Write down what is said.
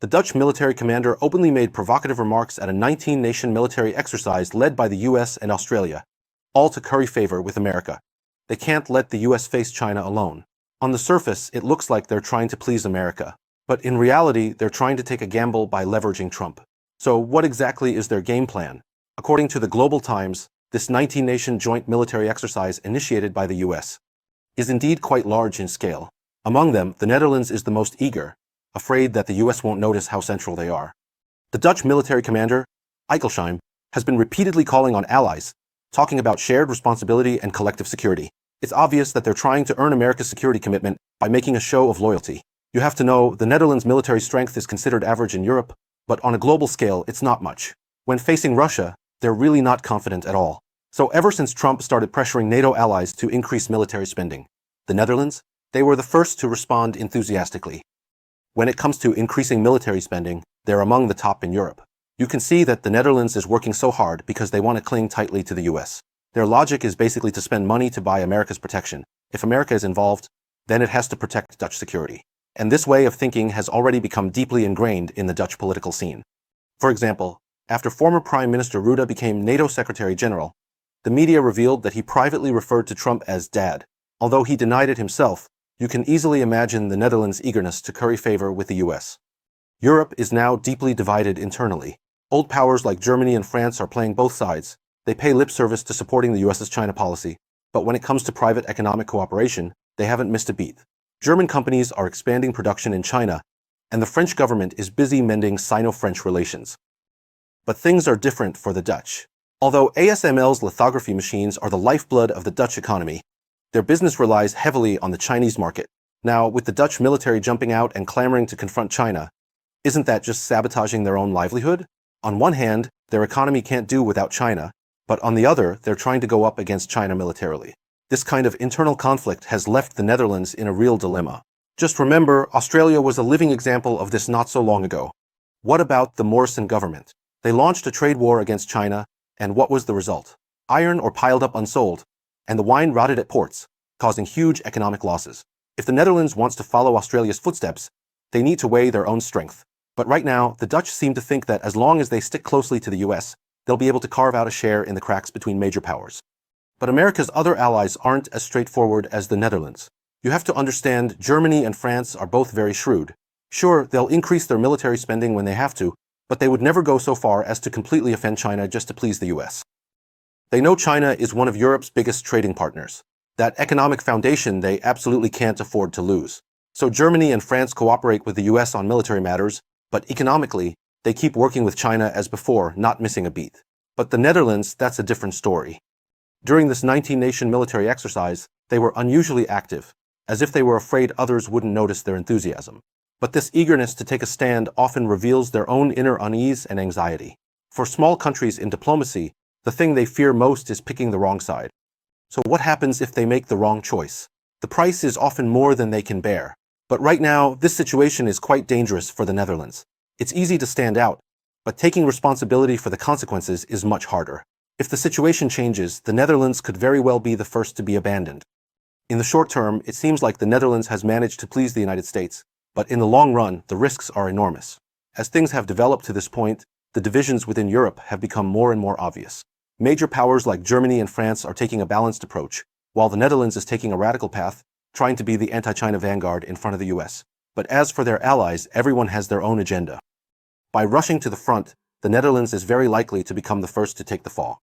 The Dutch military commander openly made provocative remarks at a 19-nation military exercise led by the US and Australia, all to curry favor with America. They can't let the US face China alone. On the surface, it looks like they're trying to please America, but in reality, they're trying to take a gamble by leveraging Trump. So what exactly is their game plan? According to the Global Times, this 19-nation joint military exercise initiated by the US is indeed quite large in scale. Among them, the Netherlands is the most eager, afraid that the US won't notice how central they are. The Dutch military commander, Eichelheim, has been repeatedly calling on allies, talking about shared responsibility and collective security. It's obvious that they're trying to earn America's security commitment by making a show of loyalty. You have to know, the Netherlands' military strength is considered average in Europe, but on a global scale, it's not much. When facing Russia, they're really not confident at all. So ever since Trump started pressuring NATO allies to increase military spending, the Netherlands, they were the first to respond enthusiastically. When it comes to increasing military spending, they're among the top in Europe. You can see that the Netherlands is working so hard because they want to cling tightly to the US. Their logic is basically to spend money to buy America's protection. If America is involved, then it has to protect Dutch security. And this way of thinking has already become deeply ingrained in the Dutch political scene. For example, after former Prime Minister Rutte became NATO Secretary General, the media revealed that he privately referred to Trump as Dad. Although he denied it himself, you can easily imagine the Netherlands' eagerness to curry favor with the US. Europe is now deeply divided internally. Old powers like Germany and France are playing both sides. They pay lip service to supporting the US's China policy, but when it comes to private economic cooperation, they haven't missed a beat. German companies are expanding production in China, and the French government is busy mending Sino-French relations. But things are different for the Dutch. Although ASML's lithography machines are the lifeblood of the Dutch economy, their business relies heavily on the Chinese market. Now, with the Dutch military jumping out and clamoring to confront China, isn't that just sabotaging their own livelihood? On one hand, their economy can't do without China, but on the other, they're trying to go up against China militarily. This kind of internal conflict has left the Netherlands in a real dilemma. Just remember, Australia was a living example of this not so long ago. What about the Morrison government? They launched a trade war against China, and what was the result? Iron ore piled up unsold, and the wine rotted at ports, causing huge economic losses. If the Netherlands wants to follow Australia's footsteps, they need to weigh their own strength. But right now, the Dutch seem to think that as long as they stick closely to the US, they'll be able to carve out a share in the cracks between major powers. But America's other allies aren't as straightforward as the Netherlands. You have to understand, Germany and France are both very shrewd. Sure, they'll increase their military spending when they have to, but they would never go so far as to completely offend China just to please the US. They know China is one of Europe's biggest trading partners. That economic foundation they absolutely can't afford to lose. So Germany and France cooperate with the US on military matters, but economically, they keep working with China as before, not missing a beat. But the Netherlands, that's a different story. During this 19-nation military exercise, they were unusually active, as if they were afraid others wouldn't notice their enthusiasm. But this eagerness to take a stand often reveals their own inner unease and anxiety. For small countries in diplomacy, the thing they fear most is picking the wrong side. So what happens if they make the wrong choice? The price is often more than they can bear. But right now, this situation is quite dangerous for the Netherlands. It's easy to stand out, but taking responsibility for the consequences is much harder. If the situation changes, the Netherlands could very well be the first to be abandoned. In the short term, it seems like the Netherlands has managed to please the United States, but in the long run, the risks are enormous. As things have developed to this point, the divisions within Europe have become more and more obvious. Major powers like Germany and France are taking a balanced approach, while the Netherlands is taking a radical path, trying to be the anti-China vanguard in front of the US. But as for their allies, everyone has their own agenda. By rushing to the front, the Netherlands is very likely to become the first to take the fall.